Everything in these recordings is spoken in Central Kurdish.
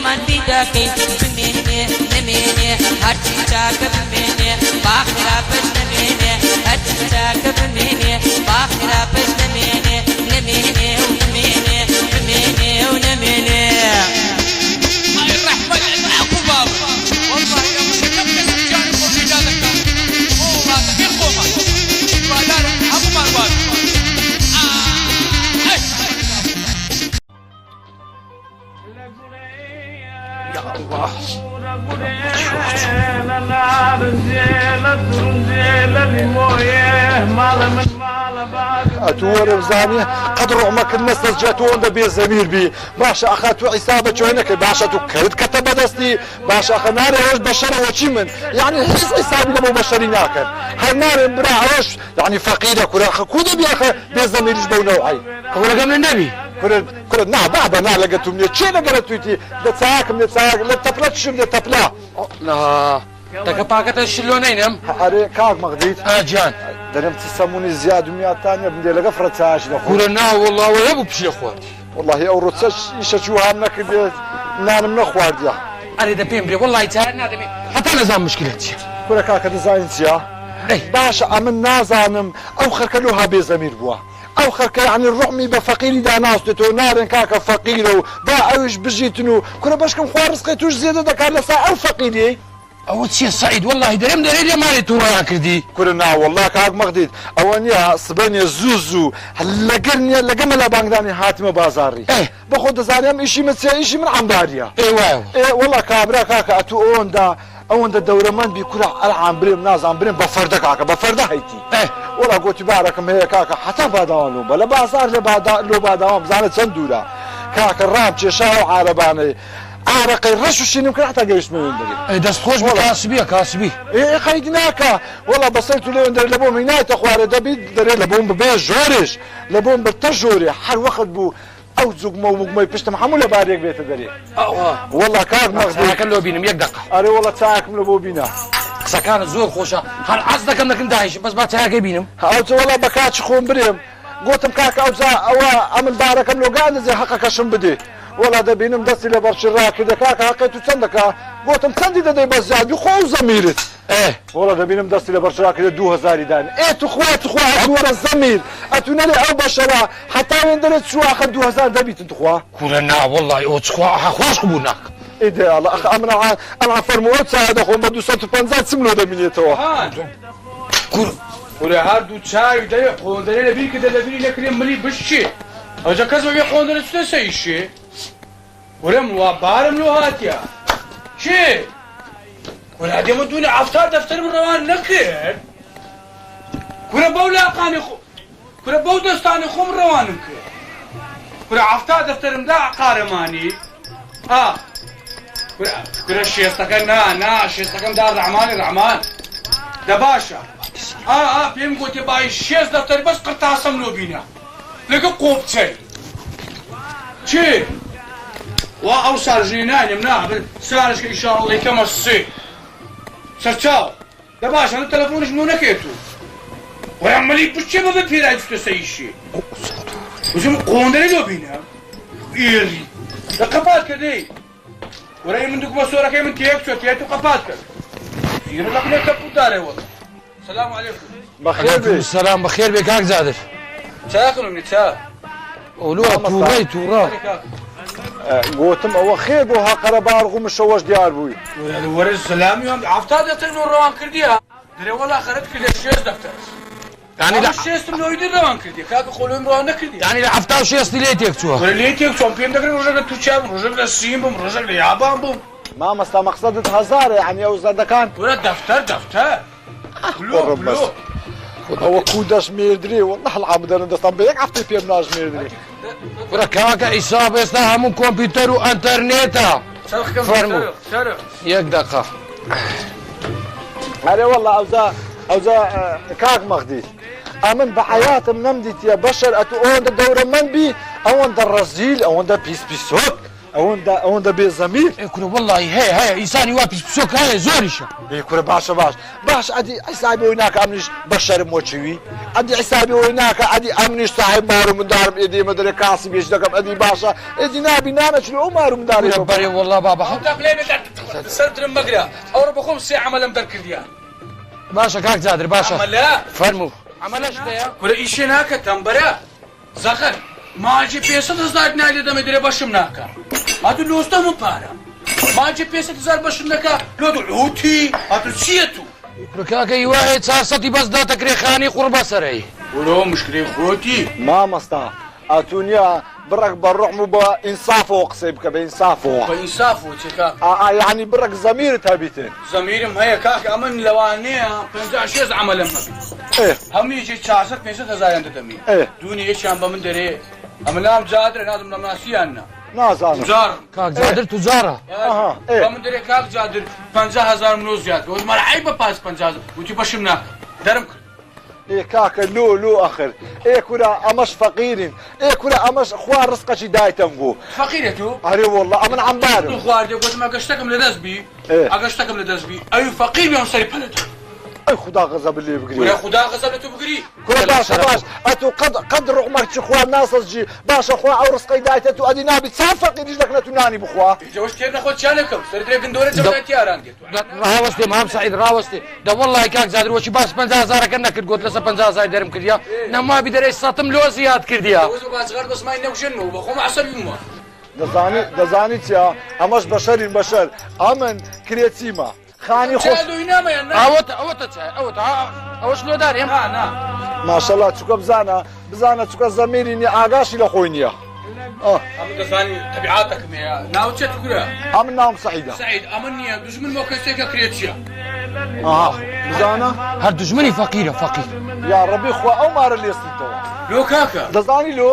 من بیداکەین بمێنێ نەمێنێ هەرچی چاکە بمێنێ باخرا پەش نەمێنێ هەرچی چاکە بمێنێ باخرا پەش نەمێنێ نەمێنێ و نەمێنێ بمێنێ و نەمێنێ هاي الرحمة أبو بابا والله يا مشكلة جاني فوق جالك هو هذا في قومة ولا أبو مروان يا الله أتور بزاني قد رغمك الناس جاتون ده بيزمير بي باشا أخاتو عصابة شوينك باشا تو كرد كتب دستي باشا أخا ناري عوش بشرة وشي من يعني حس عصابي لمو بشري ناكن هر ناري برا عوش يعني فقيرة كرا أخا كودا بي أخا بيزميرش بو نوعي كودا قبل النبي كرد نا بابا نا لقيتو مني تشي لقيتو يتي لتساك من تساك لتطلع تشي من تطلع لا تكباكة الشلونين أري كاك مغديت جان درم تسموني زياد ومئة ثانية بدي لقى فرتاش كورنا والله ولا بشي اخواتي والله أو رتش يشجوها منك نان من أخواتي أريد بيمبري والله تعال نادمي حتى أنا زعم مشكلتي كورا كاكا ديزاينتيا باشا أمن نازانم أو خركلوها بزمير بوا أو خرك يعني الرحمي بفقيري دا ناس تتو نارن كاكا فقيرو با أوش بجيتنو كورا باشكم خوارس قيتوش زيادة دكار لسا أو فقيري أو تسي سعيد والله دريم دريلي مالي تورا كردي كورنا والله كاك مغديد أوانيا صبانيا زوزو لقرنيا لقملا بانقداني حاتم بازاري بخود زانيام إشي متسيا إشي من عمداريا ايوه والله كابرا كاكا أتو أون دا دورمان بيكورا العام بريم ناز عم بريم بفردا كاكا بفردا هيتي والله قلت باركم هي كاكا حتى بعدان لو بلا بازار لو بعدان زانت سندورا كاكا الرام تشاو عرباني عرقي الرش وشي يمكن حتى قيش من يندري دست خوش بكاسبيه كاسبي خيدناك والله بصيتوا لي ندري لبوم هناك اخواري دبي دري لبوم ببيج جوريش لبوم بالتجوري حر وقت بو او زوج مو بيشتم حموله باريك بيت دري والله كاك مغدي كان بينهم يك دقه اري والله تاعك من ابو بينا سكان الزور خوشه هل عصدك انك ندايش بس ما تاعك بينهم اوت والله بكاتش خون بريم قلتم كاك او عمل بارك لو قاعد زي حقك شن بدي والله ده بينهم دستي لبرشراك كده كاكا حقيتو تصدق قلتم تصدق ده بس زاد يخو زميرت والله ده بينهم دستي لبرشراك كده 2000 دان اخوات ورا الزميل اتونالي او بشرا حتى وين درت شو اخذ 2000 دبيت انت اخوا كلنا والله او خوش قبولناك ايه ده الله اخ انا فرموت ساعد اخو ما 250 سملو ده منيتو ولا هاردو تشاي ده قوندري لبيك ده لبي لكريم ملي بشي اجا كذا يا قوندري تسي شي ولا موابارم لو هاتيا شي ولا دي مدوني عفتار دفتر من روان نكر كنا بولا قاني خو كنا بودستاني خو من روان نكر كنا عفتار دفتر من دا قارماني كنا شيستكن نا شيستكن دار رحمان ده باشا فيم قلت باي شيز دفتر بس قرطاسم لو بينا لقى قوبتي شي او سارجيناني مناح سارج ان شاء الله كما الصيف سرچاو ده باش انا تلفونش منو نكيتو ويعملي بشي ما بفير عجبت سيشي وزي قوندري لو بينا ايري ده قفات كدي وراي من دوك بصوره كي من تيكتو قفات كده يرى لك لك داري والله السلام عليكم بخير السلام بخير بك هاك زادر تاكلوا من تا ولوها تورا قوتم او خير بو ها قربار غو مشوش ديار بوي ورا السلام يوم عفتاد دفتر من روان كرديها دري والله خرجت كل الشيز دفتر يعني لا الشيز من يدير روان كردي كاك خلوهم روان نكردي يعني لا عفتاو شي استليتك تو ولا ليتك تو بيم دغري رجل توشام رجل السيم بم رجل يابان بم ما مستا مقصد هزار يعني او زدكان ولا دفتر كله هو كوداش ميردري والله العبد انا دستان بيك عفتي بيم ناج ميردري ورا كاكا إصابة استها من كمبيوتر وانترنتا فرمو يك دقة هذا والله اوزا كاك مغدي امن بحياتم نمديت يا بشر اتو اون دورة من بي اون دا الرزيل اون دا بيس بيسوك ئەوەندە بێزەمیر كره والله هي إنساني وابس بسوق هاي زوريشة کورە باشە باش ئەدی حیسابی ئەوی ناکە ئەمنیش بە شەرم وەچوی ئەدی حیسابی ئەوی ناکە ئەدی ئەمنیش ساحب مار و مندارم ئێدێمە دەرێ کاسی بێش دەکەم ئەدی باشە ئێدی نابی نانەچێ ئەو مار و منداری بري والله بابا سەرترم مەگرە ئەوڕە بەخۆم سێ عملم دەرکردیان باشا كاك زادر باشا عملا فرمو عملاش ده کورە ئیشێ ناکە تەمبەرە زەخەر ماجی 500,000 نایلێ دەمە درێ بەشم ناکە هاتو لۆستەمە پارە ماجی 500,000 بەشم نەکە لۆ عوتی هاتو چییە تو كره كاك يواهي صار صتي بس دا تكري خاني قربة سري وەرەوە مشکلەی خۆتی مامەستا ئەتونیا بڕێک بە ڕحم و بە ئینسافەوە قسەی بکە بە ئینسافەوە بە ئینساف و چێکا یعنی بڕێک زەمیرت هەبیتێ زەمیرم هەیە کاکە ئەمن لەوانەیە 56 عملم هەبی هەموویەکی 400-500,000 دەدەمی دوونی یەکیان بە من دەرێ ئەمە نام جادرە نادم لەمناسییاننا نازانم جار كاك زادر تجارة بە من دەرێ کاک جادر 50,000 منۆ زیاد وتمەڵ عیب بە پاس 50,000 وتی بەشم ناکە دەرم کرد کاکە لۆ ئەخر کورە ئەمەش فەقیرین کورە ئەمەش خوا ڕزقەکی دایتەم بوو فەقیرە تو ئەرێ وەڵڵا ئەمن عەمبارم خواردێ گوتم ئەگە شتێکم لەدەست بی ئەگە شتێکم لەدەست بی ئەوی فەقیر بێم سەری پەلەتە ئەی خدا غەزەب لێ بگری وەرە خدا غەزەب لە تو بگری کورە باش ئەتو قەد ڕوقمەک چ خوا ناسەزجی باشە خوا ئەو ڕزقەی دایتە تو ئەدی نابی چەند فەقیریش دەکەنە تو نانی بخوا جەوەش تێر نەخۆت چیان لەکەم سەردرێ گندۆرە جەوەتی یاران دێت راوستي مام سعيد راوستي ده والله كاك زادر وشي باس 50,000 كنا كنت قلت لسه 50,000 درم كرديا نما بدري ساتم لو زياد كرديا وزو بازغار بس ما ينوشنو بخوم عصبي ما دەزانی چیا ئەمەش بەشەرین بەشەر ئەمن کرێچیمە خانی خۆش دوينامە یان اوش لو داري ماشەڵڵا چووکە بزانە چووکە زەمیرینی ئاگاشی لە خۆی نییە ئەم دەزانی تەبیعاتەکەم هەیە ناوچێت کورە ئەمن ناوم سەعیدە سعید ئەمە نییە دوژمن بۆ کەسێکە کرێچیە بزانە هر دجمني فقيرة فقير یا ڕەبی خوا ئەو مارە لێستیتەوە لۆ کاکە دەزانی لۆ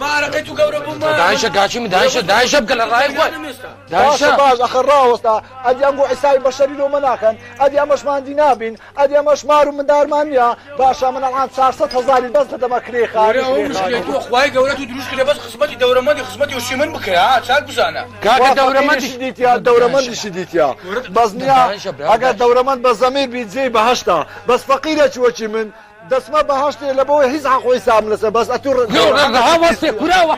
بارەکەی تو گەورە بوومە داعشة كاشي داعشة بقى الراي خوي باشە داعشة باش ئەخر ڕاوەستا ئەدی ئەم بۆ عیسای بەشەری لۆمە ناکەن ئەدی ئەمەشماندی نابین ئەدی ئەمەش مار و مندارمان نیە باشە من ئەڵان 400,000 بەس دەدەمە کرێخان ئەو مشکلەی تو خوای گەورە تو دروست کرێ بەس خزمەتی دەورەمەندی خزمەتی وشیمن بکرێ ها چاک بزانە كاك دورمندي دیتیا دەورەمەندیشی دیتیا بەس نییە ئەگەر دەورەمەند بە زەمیر بیت جێی بەهەشتا بەس فەقیرە چوەکی من دەسمە بەهەشتێ لە بەوەی هیچ حەقۆی سام لەسەر بەس ئەتوڕ راوستي كراوة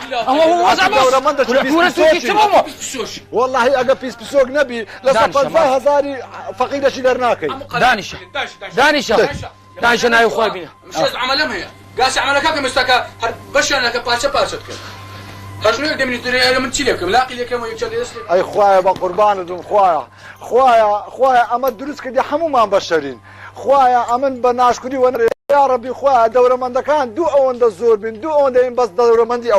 والله ئەگە پیس پسۆک نەبی لەسەر 50,000 فەقیرەشی دەرناکەی داعشة نايو خوي بينا مش عملم هي قاس عملك مستكا بشر لك باشا باشا كده هشنو يقدر من يدري من تشيلكم لاقي لكم ويجي يسلم ئەی خوایە بە قوربانتم خوایە ئەمە دروست کردی هەمومان بەشەرین خوایە ئەمن بە ناشکری وەنرێ یا ڕەبی خوایە دەورەمەندەکان دوو ئەوەندە زۆر بین دوو ئەوەندە این بەس دەورەمەندی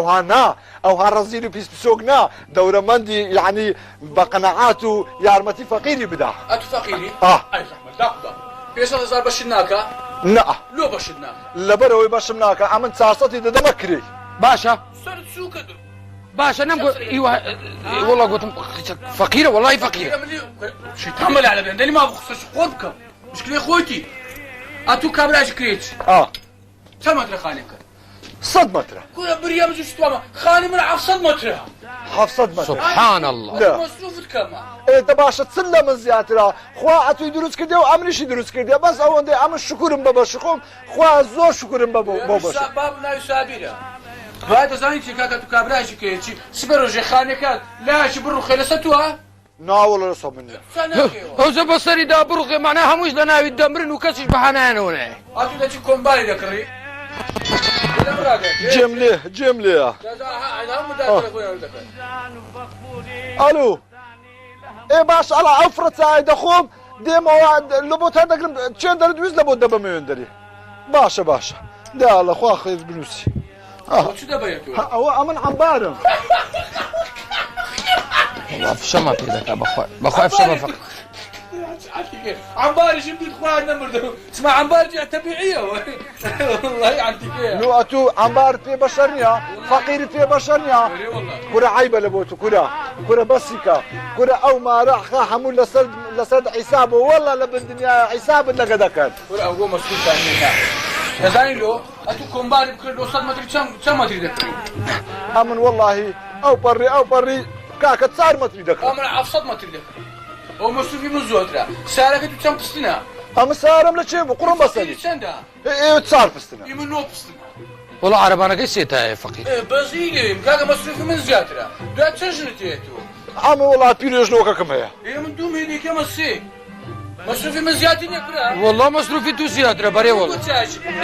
ئەوها ڕەزیل و پیس پسۆک نا دەورەمەندی یعنی بە قەنەعات و یارمەتی فەقیری بدا أنت فقيري؟ آه. أي زحمة دقة 500,000 بشناكا نە لو بشناكا لەبەرەوەی بەشم ناکە ئەمن 400 دەدەمە کرێ باشا صرت سوق كده باشا نم ايوه والله قلت فقيرة والله فقيرة شي تحمل على بين ما بخصش قربك مشكلة اخوتي أتو كابراج كريتش سمت خانك 100 مترە كل بريا مش تمام خاني من 500 متر 700 متر سبحان الله لا. مصروفك كمان ئێتە باشە چل لە من زیاترە خوا ئەتوی دروست کردێ و ئەمریشی دروست کردێ بەس ئەوەندەی ئەمە شکرم بە بەش خۆم خوا زۆر شکرم بە بۆ بەش باب ناوي سابيرة بعد زاني كاكا تو كابراج كريتش سبروجي خانك لا شبرو خلصتوها ناوەڵە لە سۆمنی هوزة بصري دا بروخي معناها مش لنا يدمرن وكسش بحنان هنا أتو داشي كومباري دكري جێم لێە ئەلو باش ئەڵا ئەو فرەچای دەخۆم دێمەوە لە بۆ تا دەگرم چێن دەردویست لە بۆ دەبە مێوێندەری باشە دا لە خوا خێز بنووسی ئەوە ئەمن عەمبارم والله في شما في ذاك بخوي في شما فقط عمباري شمدي اخواننا مردو اسمع عمباري طبيعيه والله عندك ايه لو ئەتوو عەمبار پێ بەشەر نییە فەقیرت پێ بەشەر نییە کورە عیبە لە بۆ تو کورە بەسیکە کورە ئەو مارە خا هەموو لەسەر حیسابە وەڵا لە بندنیایە حیسابت لەگە دەکەن ئەوگۆ مەسئول تامێنا دەزانی لۆ ئەتو کۆمباری بکرد 100 متر چەند متری دەکرێت ئەمن وەڵاهی ئەو پەڕی کاکە 4 مەتری دەکەم من 700 متر دەکەم ئەو مەسروفی من زۆرترە سارەکە تو چەند پستنە ئەمە سارم لە چێ بوو قڕم بەسەری چەندە ئێوە 4 پستنە من 9 پستنە والله عربانەکەی سێتایە فەقیر بەزی لێم کاکە مەسروفی من زیاترە دوای چەند ژنت هەیەتەوە ئەمە وڵات پیرێژنەوەکەکەم هەیە من دوو مێنێکەمە سێ مەسروفی من زیاتی نەکرا والله مەسروفی تو زیاترە بەرێ وەڵ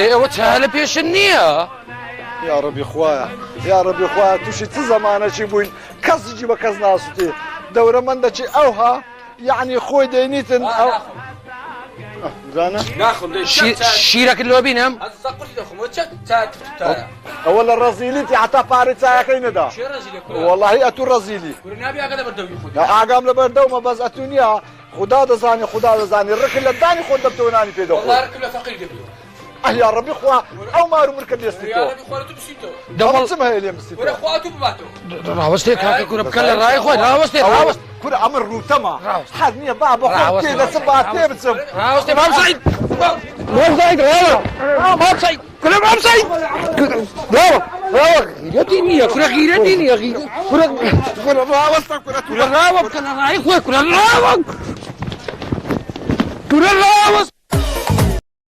ئێوە چا لە پێشن نییە یا ڕەبی خوایە یا ڕەبی خوایە تووشی چ زەمانەی بووین کەسجی بە کەس ناسووتێ دەورە من دەچی ئەوها یعنی خۆی دەینیتن ئەو زانە شیرەکرد لۆ بینم ئەوە لە ڕەزیلیتی حتا پارەی چایەکەی نەدا وەڵاهی ئەتوو ڕەزیلی ئاگام لە بەردەومە بەس ئەتوو نییە خدا دەزانی خدا دەزانی ڕکن لە دانی خۆت دەبتەوەنانی پێدەخۆ ئەیا ڕەبی خوا ئەو مار و مرکە دێستیتەوە دەوەڵچم هەیە لێم بستیتەوە ڕاوەستێ کاکە کوورە بکە لە ڕای خۆی ڕاوەستێ ڕاوەست کورە ئەمە ڕوتەمە حەز نییە با بە خۆم تێ دەچم با تێ بچم ڕاوەستێ مام سەعید مام سەعید ڕاوە مام سەعید کورە مام سەعید ڕاوە ڕاوە غیرەتی نییە کورە غیرەتی نییە کورە ڕاوەستە کورە ڕاوە بکە لە ڕای خۆی کورە ڕاوە کورە ڕاوەست